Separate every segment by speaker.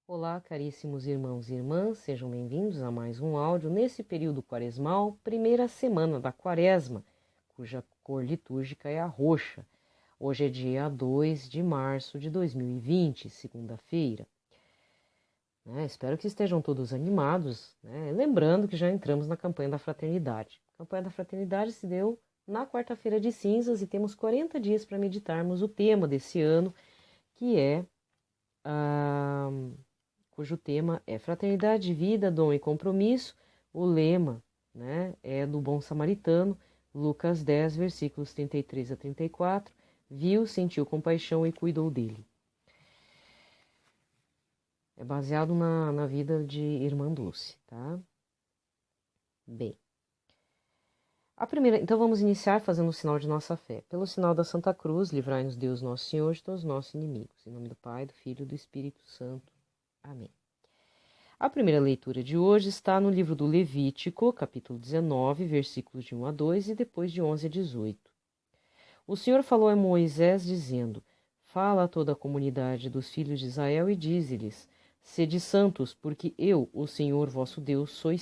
Speaker 1: Olá, caríssimos irmãos e irmãs, sejam bem-vindos a mais um áudio nesse período quaresmal, primeira semana da quaresma, cuja cor litúrgica é a roxa. Hoje é dia 2 de março de 2020, segunda-feira. Espero que estejam todos animados, lembrando que já entramos na campanha da fraternidade. A campanha da fraternidade se deu na quarta-feira de cinzas e temos 40 dias para meditarmos o tema desse ano, que é cujo tema é Fraternidade, Vida, Dom e Compromisso. O lema é do Bom Samaritano, Lucas 10, versículos 33 a 34. Viu, sentiu compaixão e cuidou dele. É baseado na vida de Irmã Dulce, tá? Bem. Então vamos iniciar fazendo o sinal de nossa fé. Pelo sinal da Santa Cruz, livrai-nos Deus Nosso Senhor de todos os nossos inimigos. Em nome do Pai, do Filho e do Espírito Santo. Amém. A primeira leitura de hoje está no livro do Levítico, capítulo 19, versículos de 1 a 2 e depois de 11 a 18. O Senhor falou a Moisés, dizendo: Fala a toda a comunidade dos filhos de Israel e dize-lhes: Sede santos, porque eu, o Senhor vosso Deus, sou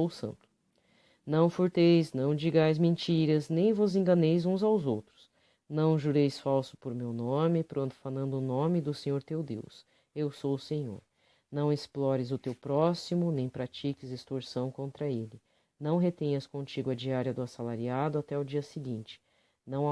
Speaker 1: santo. Não furteis, não digais mentiras, nem vos enganeis uns aos outros. Não jureis falso por meu nome, profanando o nome do Senhor teu Deus. Eu sou o Senhor. Não explores o teu próximo, nem pratiques extorsão contra ele. Não retenhas contigo a diária do assalariado até o dia seguinte. Não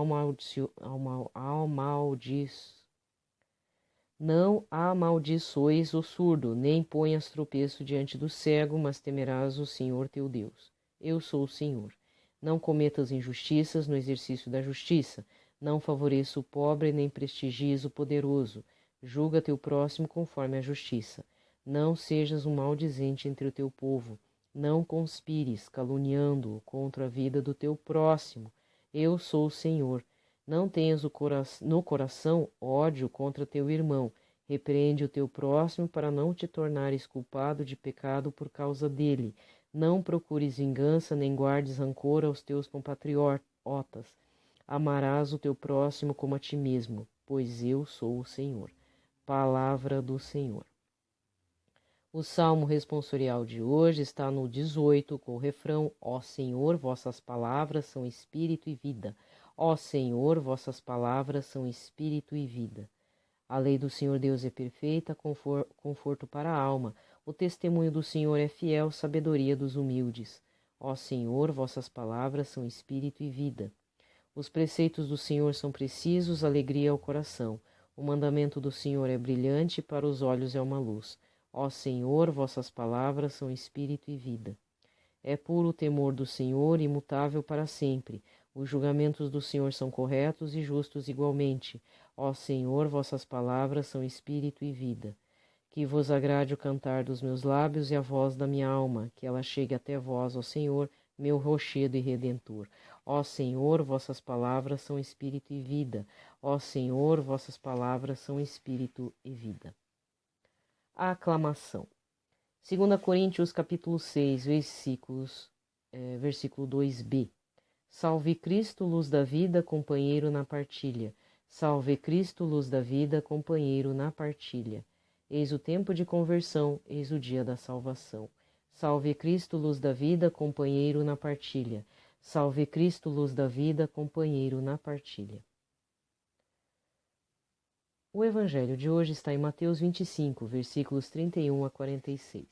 Speaker 1: amaldiçoes o surdo, nem ponhas tropeço diante do cego, mas temerás o Senhor teu Deus. Eu sou o Senhor. Não cometas injustiças no exercício da justiça. Não favoreça o pobre, nem prestigies o poderoso. Julga teu próximo conforme a justiça. Não sejas um maldizente entre o teu povo. Não conspires, caluniando-o contra a vida do teu próximo. Eu sou o Senhor. Não tenhas no coração ódio contra teu irmão. Repreende o teu próximo para não te tornares culpado de pecado por causa dele. Não procures vingança, nem guardes rancor aos teus compatriotas. Amarás o teu próximo como a ti mesmo, pois eu sou o Senhor. Palavra do Senhor. O salmo responsorial de hoje está no 18, com o refrão: Ó Senhor, vossas palavras são espírito e vida. Ó Senhor, vossas palavras são espírito e vida. A lei do Senhor Deus é perfeita, conforto para a alma. O testemunho do Senhor é fiel, sabedoria dos humildes. Ó Senhor, vossas palavras são espírito e vida. Os preceitos do Senhor são precisos, alegria ao coração. O mandamento do Senhor é brilhante, para os olhos é uma luz. Ó Senhor, vossas palavras são espírito e vida. É puro o temor do Senhor, imutável para sempre. Os julgamentos do Senhor são corretos e justos igualmente. Ó Senhor, vossas palavras são espírito e vida. Que vos agrade o cantar dos meus lábios e a voz da minha alma, que ela chegue até vós, ó Senhor, meu rochedo e redentor. Ó Senhor, vossas palavras são espírito e vida. Ó Senhor, vossas palavras são espírito e vida. A aclamação. 2 Coríntios capítulo 6, versículo 2b. Salve Cristo, luz da vida, companheiro na partilha. Salve Cristo, luz da vida, companheiro na partilha. Eis o tempo de conversão, eis o dia da salvação. Salve Cristo, luz da vida, companheiro na partilha. Salve Cristo, luz da vida, companheiro na partilha. O evangelho de hoje está em Mateus 25, versículos 31 a 46.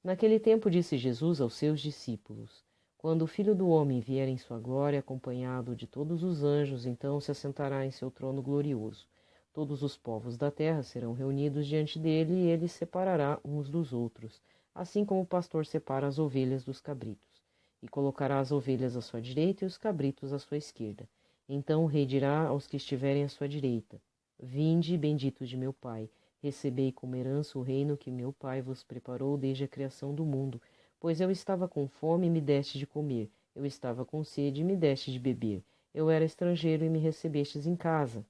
Speaker 1: Naquele tempo disse Jesus aos seus discípulos: Quando o Filho do Homem vier em sua glória, acompanhado de todos os anjos, então se assentará em seu trono glorioso. Todos os povos da terra serão reunidos diante dele e ele separará uns dos outros, assim como o pastor separa as ovelhas dos cabritos. E colocará as ovelhas à sua direita e os cabritos à sua esquerda. Então o rei dirá aos que estiverem à sua direita: Vinde, benditos de meu Pai, recebei como herança o reino que meu Pai vos preparou desde a criação do mundo, pois eu estava com fome e me deste de comer, eu estava com sede e me deste de beber, eu era estrangeiro e me recebestes em casa,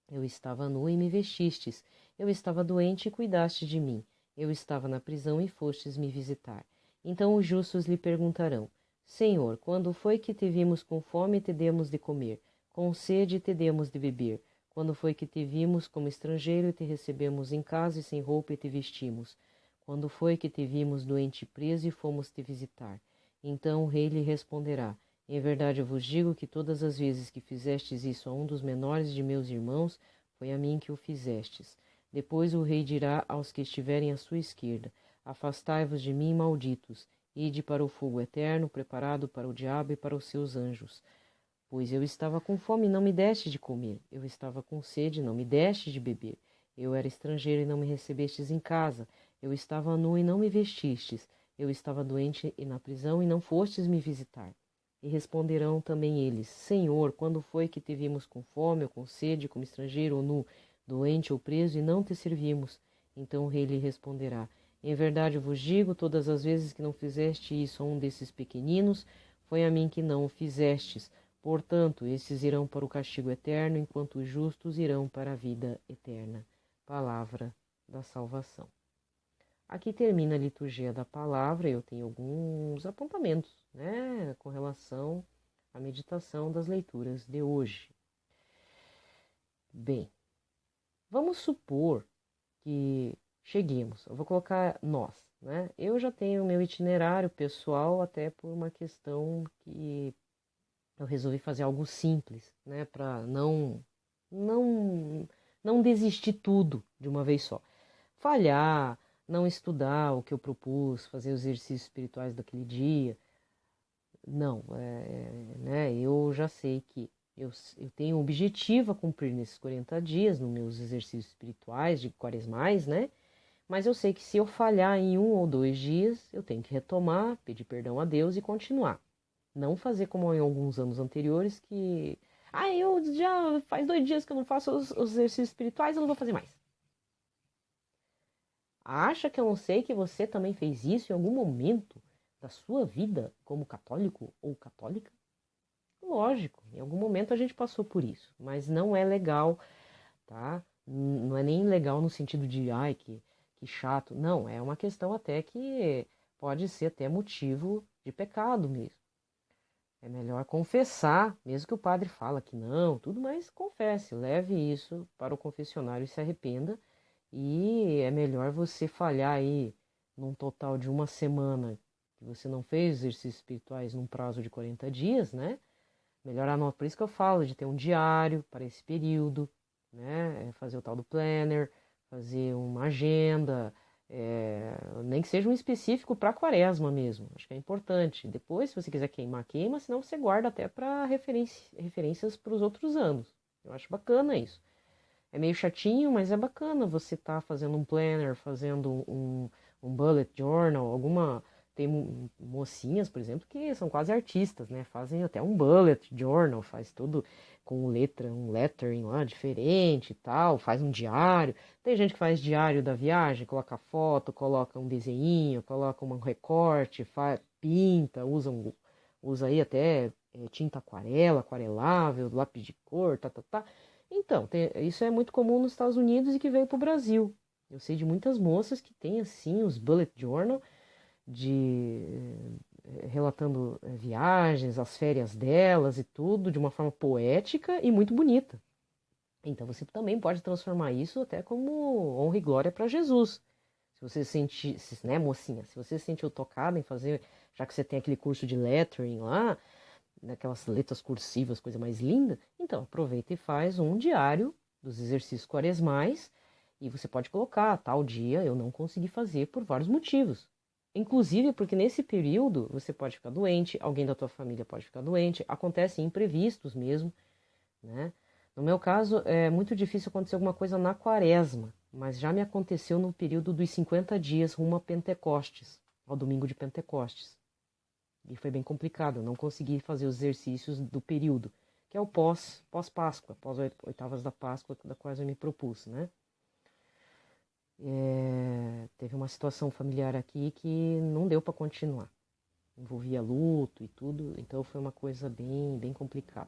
Speaker 1: eu estava nu e me vestistes, eu estava doente e cuidastes de mim, eu estava na prisão e fostes me visitar. Então os justos lhe perguntarão: Senhor, quando foi que te vimos com fome e te demos de comer, com sede e te demos de beber? Quando foi que te vimos como estrangeiro e te recebemos em casa e sem roupa e te vestimos? Quando foi que te vimos doente e preso e fomos te visitar? Então o rei lhe responderá: Em verdade eu vos digo que todas as vezes que fizestes isso a um dos menores de meus irmãos, foi a mim que o fizestes. Depois o rei dirá aos que estiverem à sua esquerda: Afastai-vos de mim, malditos, ide para o fogo eterno, preparado para o diabo e para os seus anjos. Pois eu estava com fome e não me deste de comer, eu estava com sede e não me deste de beber. Eu era estrangeiro e não me recebestes em casa, eu estava nu e não me vestistes, eu estava doente e na prisão e não fostes me visitar. E responderão também eles: Senhor, quando foi que te vimos com fome ou com sede, como estrangeiro ou nu, doente ou preso, e não te servimos? Então o rei lhe responderá: Em verdade vos digo, todas as vezes que não fizeste isso a um desses pequeninos, foi a mim que não o fizestes. Portanto, esses irão para o castigo eterno, enquanto os justos irão para a vida eterna. Palavra da salvação. Aqui termina a liturgia da palavra. Eu tenho alguns apontamentos, né, com relação à meditação das leituras de hoje. Bem, vamos supor que cheguemos. Eu vou colocar nós, né? Eu já tenho o meu itinerário pessoal, até por uma questão que eu resolvi fazer algo simples, né, para não desistir tudo de uma vez só. Falhar, não estudar o que eu propus, fazer os exercícios espirituais daquele dia. Não, né, eu já sei que eu tenho um objetivo a cumprir nesses 40 dias, nos meus exercícios espirituais de quaresmais, né? Mas eu sei que se eu falhar em 1 ou 2 dias, eu tenho que retomar, pedir perdão a Deus e continuar. Não fazer como em alguns anos anteriores que... eu já faz 2 dias que eu não faço os exercícios espirituais, eu não vou fazer mais. Acha que eu não sei que você também fez isso em algum momento da sua vida como católico ou católica? Lógico, em algum momento a gente passou por isso, mas não é legal, tá? Não é nem legal no sentido de, que chato. Não, é uma questão até que pode ser até motivo de pecado mesmo. É melhor confessar, mesmo que o padre fala que não, tudo mais, confesse, leve isso para o confessionário e se arrependa. E é melhor você falhar aí num total de 1 semana que você não fez exercícios espirituais num prazo de 40 dias, né? Melhor anota, por isso que eu falo de ter um diário para esse período, né? Fazer o tal do planner, fazer uma agenda, nem que seja um específico para a quaresma mesmo, acho que é importante. Depois, se você quiser queimar, queima, senão você guarda até para referências para os outros anos. Eu acho bacana isso. É meio chatinho, mas é bacana você estar fazendo um planner, fazendo um bullet journal, alguma... Tem mocinhas, por exemplo, que são quase artistas, né? Fazem até um bullet journal, faz tudo com letra, um lettering lá diferente e tal, faz um diário. Tem gente que faz diário da viagem, coloca foto, coloca um desenho, coloca um recorte, pinta, usa aí até tinta aquarela, aquarelável, lápis de cor, tá. Então, isso é muito comum nos Estados Unidos e que veio para o Brasil. Eu sei de muitas moças que têm assim os bullet journal relatando viagens, as férias delas e tudo de uma forma poética e muito bonita. Então você também pode transformar isso até como honra e glória para Jesus. Se você se sentir, né, mocinha, se você se sentiu tocada em fazer, já que você tem aquele curso de lettering lá, naquelas letras cursivas, coisa mais linda, então aproveita e faz um diário dos exercícios quaresmais e você pode colocar, tal dia eu não consegui fazer por vários motivos. Inclusive porque nesse período você pode ficar doente, alguém da tua família pode ficar doente, acontecem imprevistos mesmo, né? No meu caso, é muito difícil acontecer alguma coisa na quaresma, mas já me aconteceu no período dos 50 dias rumo a Pentecostes, ao domingo de Pentecostes. E foi bem complicado, eu não consegui fazer os exercícios do período, que é o pós-Páscoa, pós-oitavas da Páscoa, da qual eu me propus, né? Teve uma situação familiar aqui que não deu para continuar. Envolvia luto e tudo, então foi uma coisa bem complicada.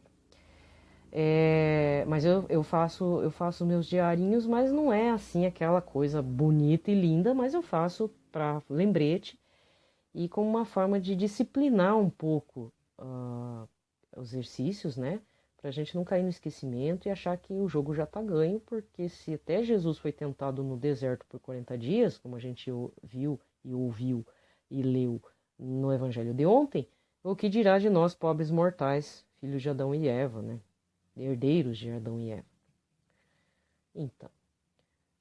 Speaker 1: Mas eu faço meus diarinhos, mas não é assim aquela coisa bonita e linda, mas eu faço para lembrete e como uma forma de disciplinar um pouco os exercícios, né? para a gente não cair no esquecimento e achar que o jogo já está ganho, porque se até Jesus foi tentado no deserto por 40 dias, como a gente viu e ouviu e leu no Evangelho de ontem, o que dirá de nós, pobres mortais, filhos de Adão e Eva, né? Herdeiros de Adão e Eva.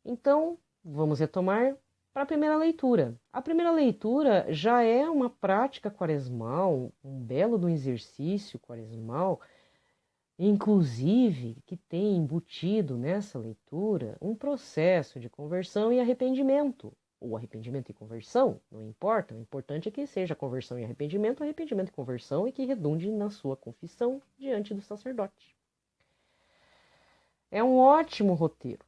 Speaker 1: Então, vamos retomar para a primeira leitura. A primeira leitura já é uma prática quaresmal, um belo do exercício quaresmal, inclusive que tem embutido nessa leitura um processo de conversão e arrependimento. Ou arrependimento e conversão, não importa, o importante é que seja conversão e arrependimento e conversão e que redunde na sua confissão diante do sacerdote. É um ótimo roteiro.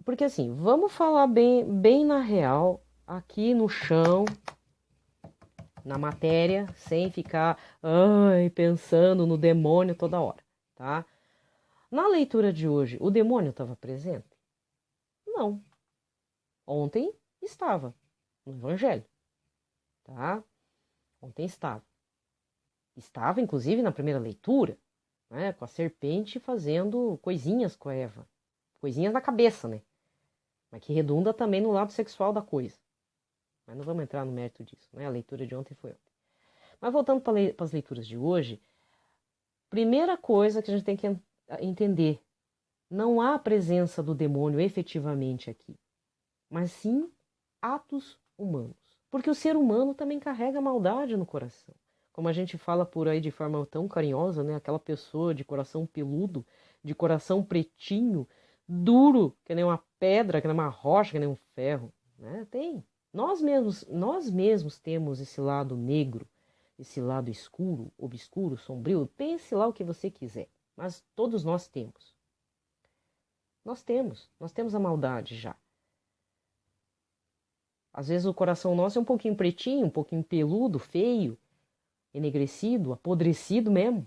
Speaker 1: Porque assim, vamos falar bem na real, aqui no chão, na matéria, sem ficar pensando no demônio toda hora, tá? Na leitura de hoje, o demônio estava presente? Não. Ontem estava no Evangelho, tá? Ontem estava. Estava, inclusive, na primeira leitura, né? Com a serpente fazendo coisinhas com a Eva. Coisinhas na cabeça, né? Mas que redunda também no lado sexual da coisa. Mas não vamos entrar no mérito disso, né? A leitura de ontem foi ontem. Mas voltando para as leituras de hoje, primeira coisa que a gente tem que entender, não há presença do demônio efetivamente aqui, mas sim atos humanos. Porque o ser humano também carrega maldade no coração. Como a gente fala por aí de forma tão carinhosa, né? Aquela pessoa de coração peludo, de coração pretinho, duro, que nem uma pedra, que nem uma rocha, que nem um ferro, né? Tem. Nós mesmos temos esse lado negro, esse lado escuro, obscuro, sombrio. Pense lá o que você quiser, mas todos nós temos. Nós temos a maldade já. Às vezes o coração nosso é um pouquinho pretinho, um pouquinho peludo, feio, enegrecido, apodrecido mesmo,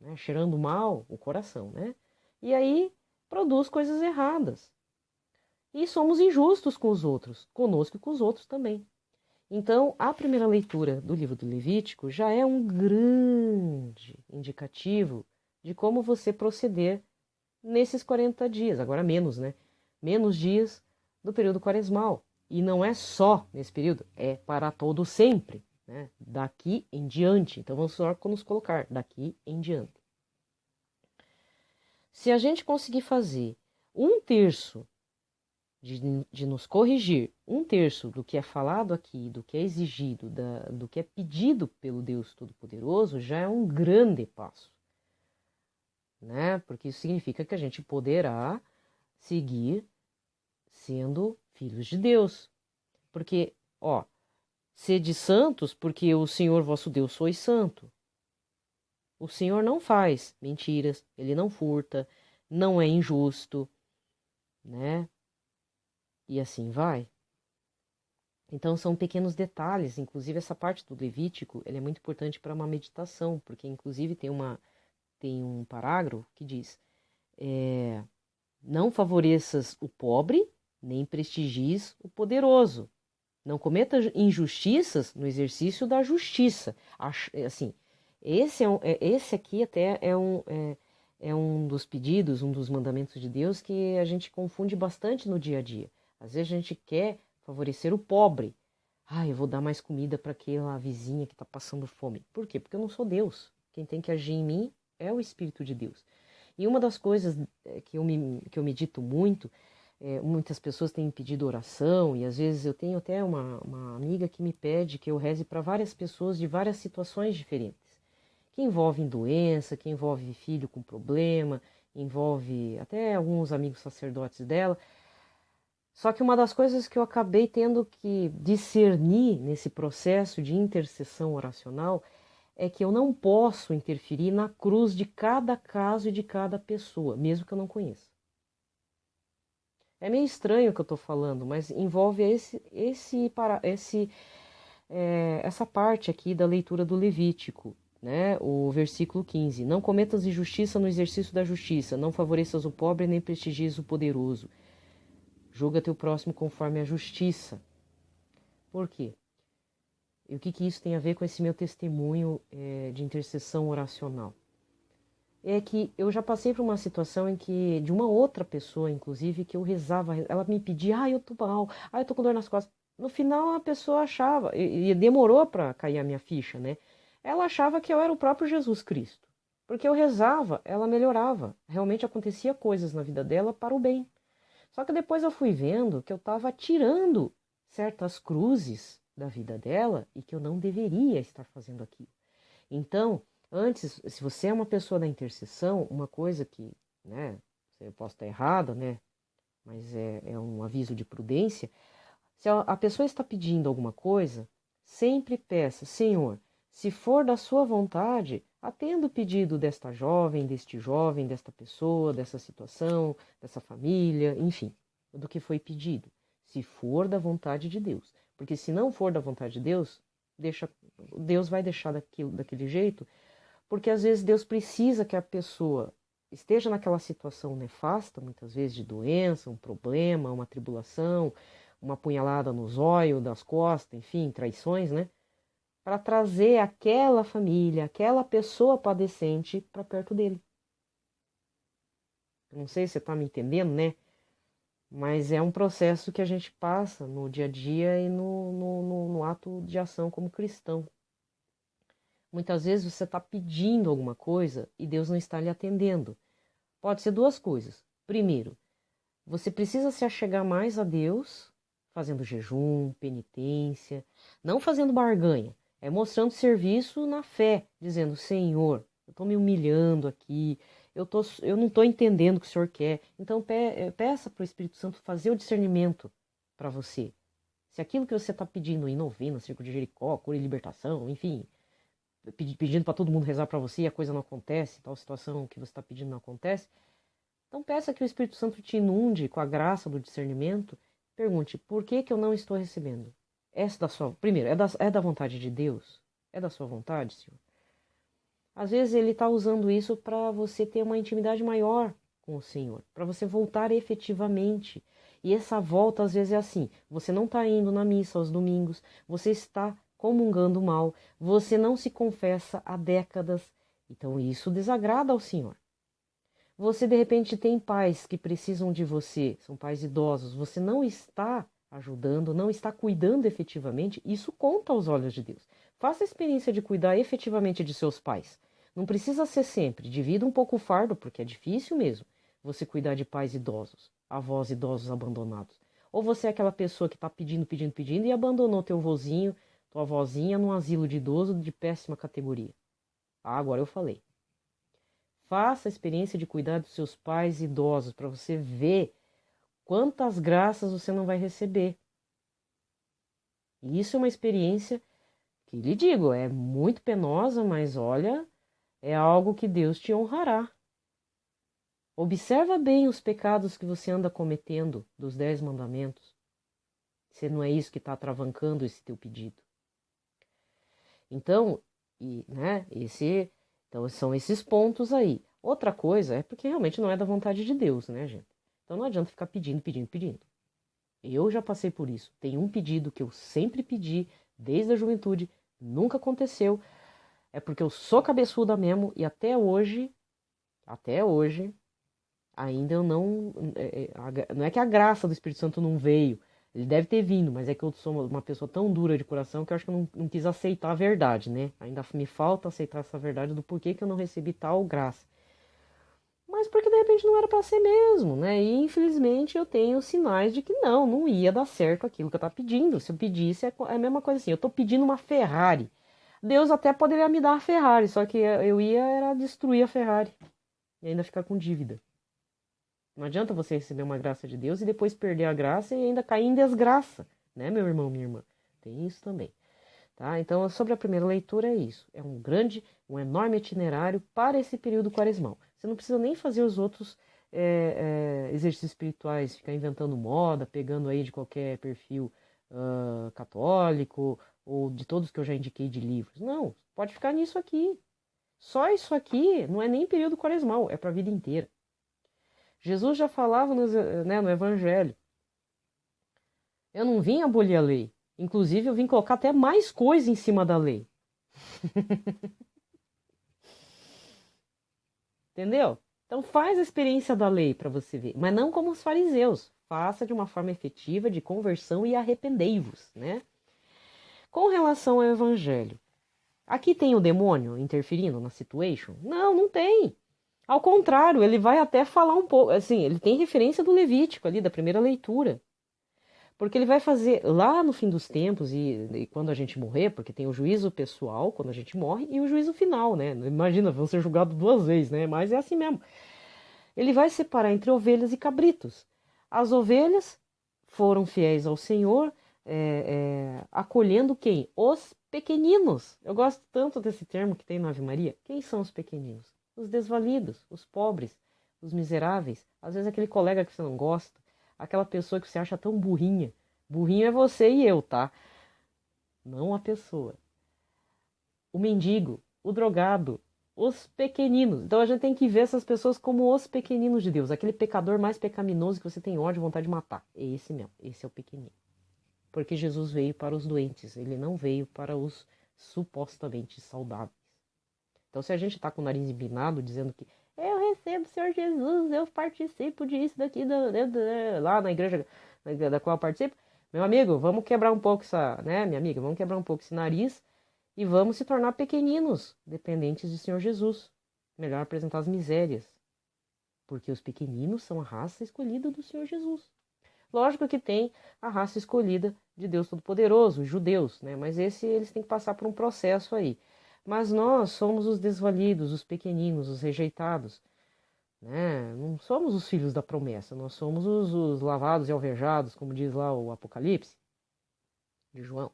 Speaker 1: né? Cheirando mal o coração, né? E aí produz coisas erradas. E somos injustos com os outros, conosco e com os outros também. Então, a primeira leitura do livro do Levítico já é um grande indicativo de como você proceder nesses 40 dias, agora menos, né? Menos dias do período quaresmal. E não é só nesse período, é para todo sempre, né? Daqui em diante. Então vamos só nos colocar daqui em diante. Se a gente conseguir fazer 1/3 de nos corrigir, 1/3 do que é falado aqui, do que é exigido, do que é pedido pelo Deus Todo-Poderoso, já é um grande passo, né? Porque isso significa que a gente poderá seguir sendo filhos de Deus. Porque, sede santos, porque o Senhor vosso Deus sois santo. O Senhor não faz mentiras, ele não furta, não é injusto, né? E assim vai. Então são pequenos detalhes, inclusive essa parte do Levítico, ele é muito importante para uma meditação, porque inclusive tem um parágrafo que diz: não favoreças o pobre, nem prestigies o poderoso. Não cometa injustiças no exercício da justiça. Assim, esse aqui até é um dos pedidos, um dos mandamentos de Deus que a gente confunde bastante no dia a dia. Às vezes a gente quer favorecer o pobre. Eu vou dar mais comida para aquela vizinha que está passando fome. Por quê? Porque eu não sou Deus. Quem tem que agir em mim é o Espírito de Deus. E uma das coisas que eu medito muito, muitas pessoas têm pedido oração, e às vezes eu tenho até uma amiga que me pede que eu reze para várias pessoas de várias situações diferentes, que envolvem doença, que envolve filho com problema, envolve até alguns amigos sacerdotes dela. Só que uma das coisas que eu acabei tendo que discernir nesse processo de intercessão oracional é que eu não posso interferir na cruz de cada caso e de cada pessoa, mesmo que eu não conheça. É meio estranho o que eu estou falando, mas envolve essa parte aqui da leitura do Levítico, né? O versículo 15. Não cometas injustiça no exercício da justiça, não favoreças o pobre nem prestigies o poderoso. Julga teu próximo conforme a justiça. Por quê? E o que isso tem a ver com esse meu testemunho de intercessão oracional? é que eu já passei por uma situação em que, de uma outra pessoa, inclusive, que eu rezava, ela me pedia, eu tô mal, eu tô com dor nas costas. No final, a pessoa achava, e demorou para cair a minha ficha, né? Ela achava que eu era o próprio Jesus Cristo. Porque eu rezava, ela melhorava. Realmente acontecia coisas na vida dela para o bem. Só que depois eu fui vendo que eu estava tirando certas cruzes da vida dela e que eu não deveria estar fazendo aquilo. Então, antes, se você é uma pessoa da intercessão, uma coisa que, né, eu posso estar errada, né, mas é um aviso de prudência, se a pessoa está pedindo alguma coisa, sempre peça, Senhor, se for da sua vontade, atenda o pedido desta jovem, deste jovem, desta pessoa, dessa situação, dessa família, enfim, do que foi pedido. Se for da vontade de Deus. Porque se não for da vontade de Deus, Deus vai deixar daquele jeito, porque às vezes Deus precisa que a pessoa esteja naquela situação nefasta, muitas vezes de doença, um problema, uma tribulação, uma punhalada no zóio, das costas, enfim, traições, né? Para trazer aquela família, aquela pessoa padecente para perto dele. Eu não sei se você está me entendendo, né? Mas é um processo que a gente passa no dia a dia e no ato de ação como cristão. Muitas vezes você está pedindo alguma coisa e Deus não está lhe atendendo. Pode ser duas coisas. Primeiro, você precisa se achegar mais a Deus, fazendo jejum, penitência, não fazendo barganha, é mostrando serviço na fé, dizendo, Senhor, eu estou me humilhando aqui, eu não estou entendendo o que o Senhor quer. Então peça para o Espírito Santo fazer o discernimento para você. Se aquilo que você está pedindo em novena, Círculo de Jericó, cura e libertação, enfim, pedindo para todo mundo rezar para você e a coisa não acontece, tal situação que você está pedindo não acontece, então peça que o Espírito Santo te inunde com a graça do discernimento. Pergunte, por que eu não estou recebendo? Primeiro, é da vontade de Deus? É da sua vontade, Senhor? Às vezes ele está usando isso para você ter uma intimidade maior com o Senhor, para você voltar efetivamente. E essa volta às vezes é assim, você não está indo na missa aos domingos, você está comungando mal, você não se confessa há décadas, então isso desagrada ao Senhor. Você de repente tem pais que precisam de você, são pais idosos, você não está ajudando, não está cuidando efetivamente, isso conta aos olhos de Deus. Faça a experiência de cuidar efetivamente de seus pais. Não precisa ser sempre, divida um pouco o fardo, porque é difícil mesmo você cuidar de pais idosos, avós idosos abandonados. Ou você é aquela pessoa que está pedindo, pedindo, pedindo e abandonou teu vozinho, tua vozinha num asilo de idoso de péssima categoria. Agora eu falei. Faça a experiência de cuidar dos seus pais idosos para você ver quantas graças você não vai receber. E isso é uma experiência que lhe digo, é muito penosa, mas olha, é algo que Deus te honrará. Observa bem os pecados que você anda cometendo dos 10 mandamentos. Se não é isso que está travancando esse teu pedido. Então, então são esses pontos aí. Outra coisa é porque realmente não é da vontade de Deus, né, gente? Então não adianta ficar pedindo, pedindo, pedindo. Eu já passei por isso. Tem um pedido que eu sempre pedi desde a juventude, nunca aconteceu. É porque eu sou cabeçuda mesmo e até hoje, ainda eu não. Não é que a graça do Espírito Santo não veio. Ele deve ter vindo, mas é que eu sou uma pessoa tão dura de coração que eu acho que eu não quis aceitar a verdade, né? Ainda me falta aceitar essa verdade do porquê que eu não recebi tal graça. Mas porque de repente não era para ser mesmo, né? E infelizmente eu tenho sinais de que não ia dar certo aquilo que eu estava pedindo. Se eu pedisse, é a mesma coisa assim, eu estou pedindo uma Ferrari. Deus até poderia me dar a Ferrari, só que eu ia era destruir a Ferrari e ainda ficar com dívida. Não adianta você receber uma graça de Deus e depois perder a graça e ainda cair em desgraça, né, meu irmão, minha irmã? Tem isso também, tá? Então, sobre a primeira leitura é isso. É um enorme itinerário para esse período quaresmal. Você não precisa nem fazer os outros exercícios espirituais, ficar inventando moda, pegando aí de qualquer perfil católico ou de todos que eu já indiquei de livros. Não, pode ficar nisso aqui. Só isso aqui não é nem período quaresmal, é para a vida inteira. Jesus já falava no Evangelho. Eu não vim abolir a lei. Inclusive, eu vim colocar até mais coisa em cima da lei. Entendeu? Então faz a experiência da lei para você ver, mas não como os fariseus. Faça de uma forma efetiva de conversão e arrependei-vos, né? Com relação ao evangelho, aqui tem o demônio interferindo na situation? Não, não tem. Ao contrário, ele vai até falar um pouco, assim, ele tem referência do Levítico ali, da primeira leitura. Porque ele vai fazer lá no fim dos tempos e quando a gente morrer, porque tem o juízo pessoal quando a gente morre e o juízo final, né? Imagina, vão ser julgados 2 vezes, né? Mas é assim mesmo. Ele vai separar entre ovelhas e cabritos. As ovelhas foram fiéis ao Senhor, acolhendo quem? Os pequeninos. Eu gosto tanto desse termo que tem na Ave Maria. Quem são os pequeninos? Os desvalidos, os pobres, os miseráveis. Às vezes aquele colega que você não gosta, aquela pessoa que você acha tão burrinha. Burrinho é você e eu, tá? Não a pessoa. O mendigo, o drogado, os pequeninos. Então a gente tem que ver essas pessoas como os pequeninos de Deus. Aquele pecador mais pecaminoso que você tem ódio e vontade de matar. É esse mesmo. Esse é o pequenino. Porque Jesus veio para os doentes. Ele não veio para os supostamente saudáveis. Então se a gente está com o nariz empinado dizendo que eu recebo o Senhor Jesus, eu participo disso, daqui, lá na igreja da qual eu participo, meu amigo, vamos quebrar um pouco essa, né, minha amiga, vamos quebrar um pouco esse nariz e vamos se tornar pequeninos, dependentes do Senhor Jesus. Melhor apresentar as misérias, porque os pequeninos são a raça escolhida do Senhor Jesus. Lógico que tem a raça escolhida de Deus Todo-Poderoso, os judeus, né? Mas eles têm que passar por um processo aí. Mas nós somos os desvalidos, os pequeninos, os rejeitados, né? Não somos os filhos da promessa, nós somos os lavados e alvejados, como diz lá o Apocalipse de João,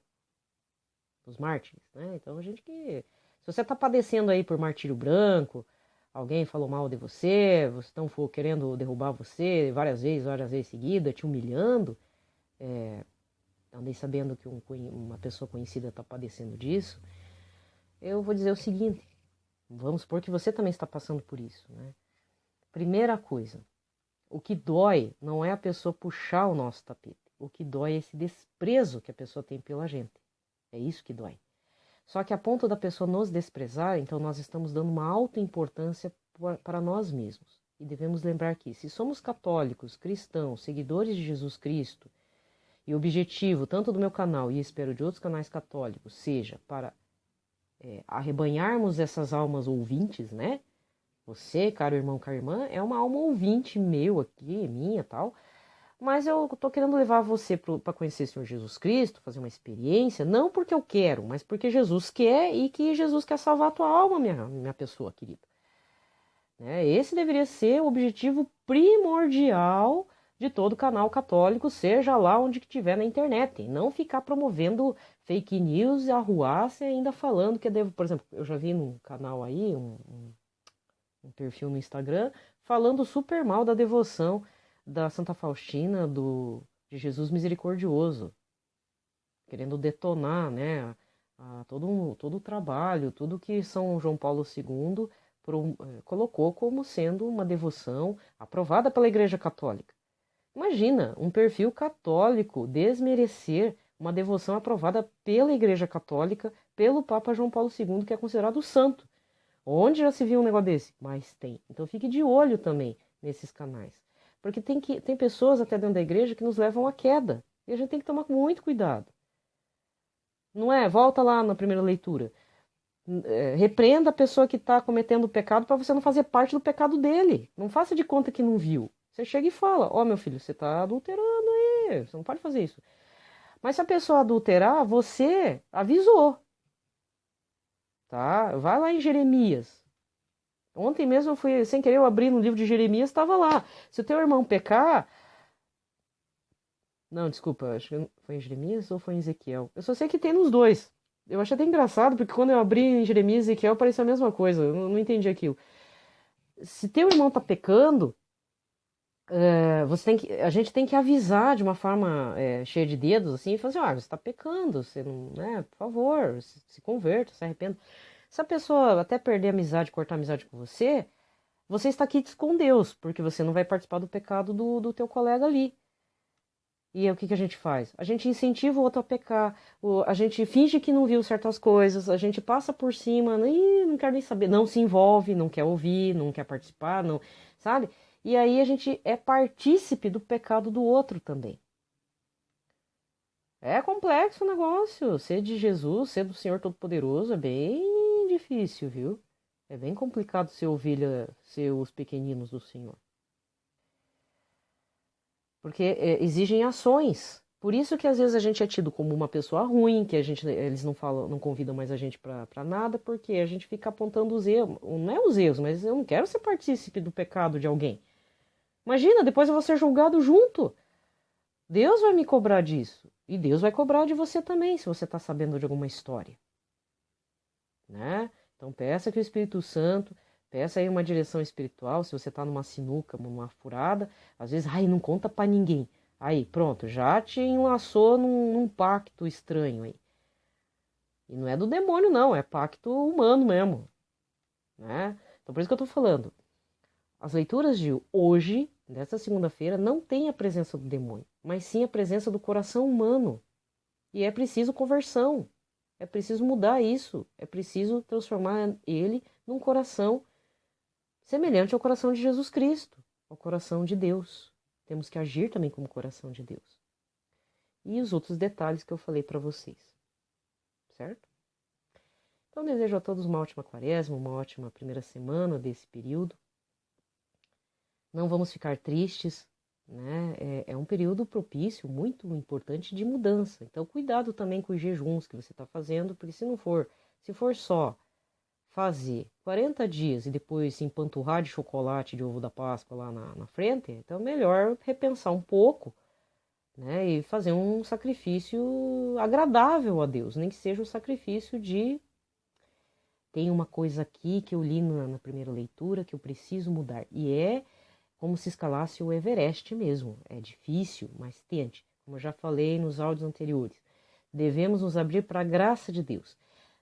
Speaker 1: os mártires, né? Então a gente que... Se você está padecendo aí por martírio branco, alguém falou mal de você, vocês estão querendo derrubar você várias vezes seguidas, te humilhando, andei sabendo que uma pessoa conhecida está padecendo disso, eu vou dizer o seguinte, vamos supor que você também está passando por isso, né? Primeira coisa, o que dói não é a pessoa puxar o nosso tapete. O que dói é esse desprezo que a pessoa tem pela gente. É isso que dói. Só que a ponto da pessoa nos desprezar, então nós estamos dando uma alta importância para nós mesmos. E devemos lembrar que, se somos católicos, cristãos, seguidores de Jesus Cristo, e o objetivo, tanto do meu canal e espero de outros canais católicos, seja para arrebanharmos essas almas ouvintes, né? Você, caro irmão, cara irmã, é uma alma ouvinte meu aqui, minha tal. Mas eu tô querendo levar você para conhecer o Senhor Jesus Cristo, fazer uma experiência, não porque eu quero, mas porque Jesus quer e que Jesus quer salvar a tua alma, minha pessoa querida. Né? Esse deveria ser o objetivo primordial de todo canal católico, seja lá onde que tiver na internet. E não ficar promovendo fake news, arruaça e ainda falando que devo. Por exemplo, eu já vi num canal aí, um perfil no Instagram, falando super mal da devoção da Santa Faustina, de Jesus Misericordioso, querendo detonar, né, todo o trabalho, tudo que São João Paulo II colocou como sendo uma devoção aprovada pela Igreja Católica. Imagina, um perfil católico desmerecer uma devoção aprovada pela Igreja Católica, pelo Papa João Paulo II, que é considerado santo. Onde já se viu um negócio desse? Mas tem. Então fique de olho também nesses canais. Porque tem pessoas até dentro da igreja que nos levam à queda. E a gente tem que tomar muito cuidado. Não é? Volta lá na primeira leitura. Repreenda a pessoa que está cometendo o pecado para você não fazer parte do pecado dele. Não faça de conta que não viu. Você chega e fala, ó, meu filho, você está adulterando aí. Você não pode fazer isso. Mas se a pessoa adulterar, você avisou. Tá? Vai lá em Jeremias. Ontem mesmo eu fui, sem querer, eu abri no livro de Jeremias, estava lá. Se o teu irmão pecar... Não, desculpa, acho que foi em Jeremias ou foi em Ezequiel? Eu só sei que tem nos dois. Eu achei até engraçado, porque quando eu abri em Jeremias e Ezequiel, parecia a mesma coisa. Eu não entendi aquilo. Se teu irmão tá pecando, a gente tem que avisar de uma forma cheia de dedos, assim, e falar assim, você está pecando, você não, né, por favor, se converta, se arrependa. Se a pessoa até perder a amizade, cortar a amizade com você, você está aqui com Deus, porque você não vai participar do pecado do teu colega ali. E aí, o que a gente faz? A gente incentiva o outro a pecar, a gente finge que não viu certas coisas, a gente passa por cima, e não quer nem saber, não se envolve, não quer ouvir, não quer participar, não, sabe? E aí a gente é partícipe do pecado do outro também. É complexo o negócio. Ser de Jesus, ser do Senhor Todo-Poderoso é bem difícil, viu? É bem complicado ser ovelha, ser os pequeninos do Senhor. Porque exigem ações. Por isso que às vezes a gente é tido como uma pessoa ruim, que eles não falam, não convidam mais a gente para nada, porque a gente fica apontando os erros. Não é os erros, mas eu não quero ser partícipe do pecado de alguém. Imagina, depois eu vou ser julgado junto. Deus vai me cobrar disso. E Deus vai cobrar de você também, se você está sabendo de alguma história. Né? Então peça que o Espírito Santo, peça aí uma direção espiritual, se você está numa sinuca, numa furada, às vezes, ai, não conta para ninguém. Aí, pronto, já te enlaçou num pacto estranho aí. E não é do demônio, não, é pacto humano mesmo. Né? Então por isso que eu estou falando. As leituras de hoje, dessa segunda-feira, não tem a presença do demônio, mas sim a presença do coração humano. E é preciso conversão. É preciso mudar isso. É preciso transformar ele num coração semelhante ao coração de Jesus Cristo, ao coração de Deus. Temos que agir também como coração de Deus. E os outros detalhes que eu falei para vocês. Certo? Então, desejo a todos uma ótima quaresma, uma ótima primeira semana desse período. Não vamos ficar tristes, né? É um período propício, muito importante de mudança. Então, cuidado também com os jejuns que você está fazendo, porque se for só fazer 40 dias e depois se empanturrar de chocolate de ovo da Páscoa lá na frente, então é melhor repensar um pouco, né? E fazer um sacrifício agradável a Deus, nem que seja o sacrifício de tem uma coisa aqui que eu li na primeira leitura que eu preciso mudar. E é como se escalasse o Everest mesmo. É difícil, mas tente. Como eu já falei nos áudios anteriores, devemos nos abrir para a graça de Deus.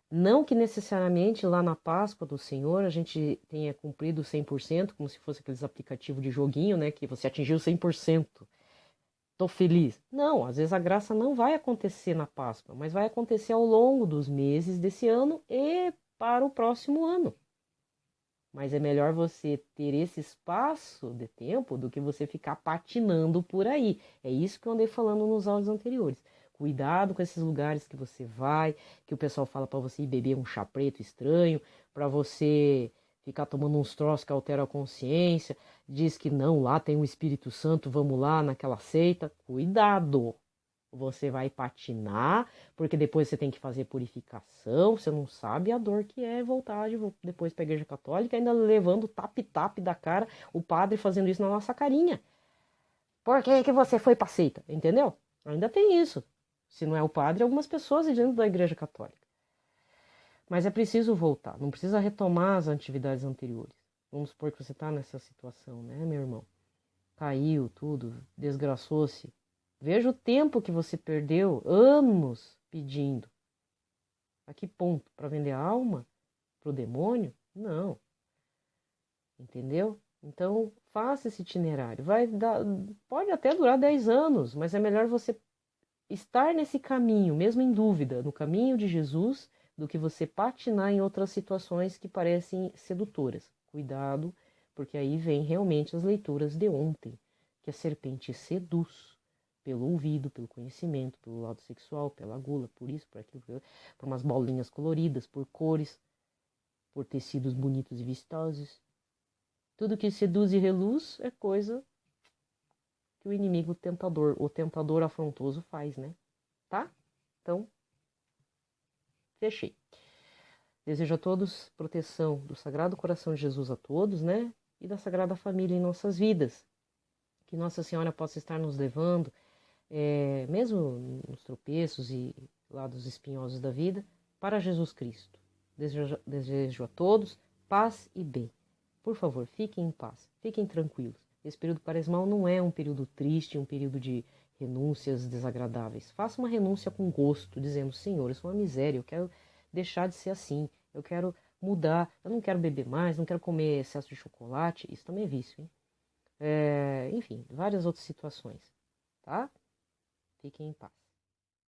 Speaker 1: Não que necessariamente lá na Páscoa do Senhor a gente tenha cumprido 100%, como se fosse aqueles aplicativos de joguinho, né, que você atingiu 100%. Tô feliz. Não, às vezes a graça não vai acontecer na Páscoa, mas vai acontecer ao longo dos meses desse ano e para o próximo ano. Mas é melhor você ter esse espaço de tempo do que você ficar patinando por aí. É isso que eu andei falando nos áudios anteriores. Cuidado com esses lugares que você vai, que o pessoal fala para você ir beber um chá preto estranho, para você ficar tomando uns troços que alteram a consciência, diz que não, lá tem o Espírito Santo, vamos lá naquela seita. Cuidado! Você vai patinar, porque depois você tem que fazer purificação, você não sabe a dor que é voltar depois para a igreja católica, ainda levando o tap-tap da cara, o padre fazendo isso na nossa carinha. Por que que você foi para seita? Entendeu? Ainda tem isso. Se não é o padre, algumas pessoas dentro da igreja católica. Mas é preciso voltar, não precisa retomar as atividades anteriores. Vamos supor que você está nessa situação, né, meu irmão? Caiu tudo, desgraçou-se. Veja o tempo que você perdeu, anos pedindo. A que ponto? Para vender a alma? Para o demônio? Não. Entendeu? Então, faça esse itinerário. Pode até durar 10 anos, mas é melhor você estar nesse caminho, mesmo em dúvida, no caminho de Jesus, do que você patinar em outras situações que parecem sedutoras. Cuidado, porque aí vem realmente as leituras de ontem, que a serpente seduz pelo ouvido, pelo conhecimento, pelo lado sexual, pela gula, por isso, por aquilo, por umas bolinhas coloridas, por cores, por tecidos bonitos e vistosos. Tudo que seduz e reluz é coisa que o inimigo tentador, o tentador afrontoso faz, né? Tá? Então, fechei. Desejo a todos proteção do Sagrado Coração de Jesus a todos, né? E da Sagrada Família em nossas vidas. Que Nossa Senhora possa estar nos levando, mesmo nos tropeços e lados espinhosos da vida, para Jesus Cristo. Desejo a todos paz e bem. Por favor, fiquem em paz, fiquem tranquilos. Esse período quaresmal não é um período triste, um período de renúncias desagradáveis. Faça uma renúncia com gosto, dizendo: Senhor, eu sou uma miséria, eu quero deixar de ser assim, eu quero mudar, eu não quero beber mais, não quero comer excesso de chocolate, isso também é vício, hein? Enfim, várias outras situações, tá? Fiquem em paz.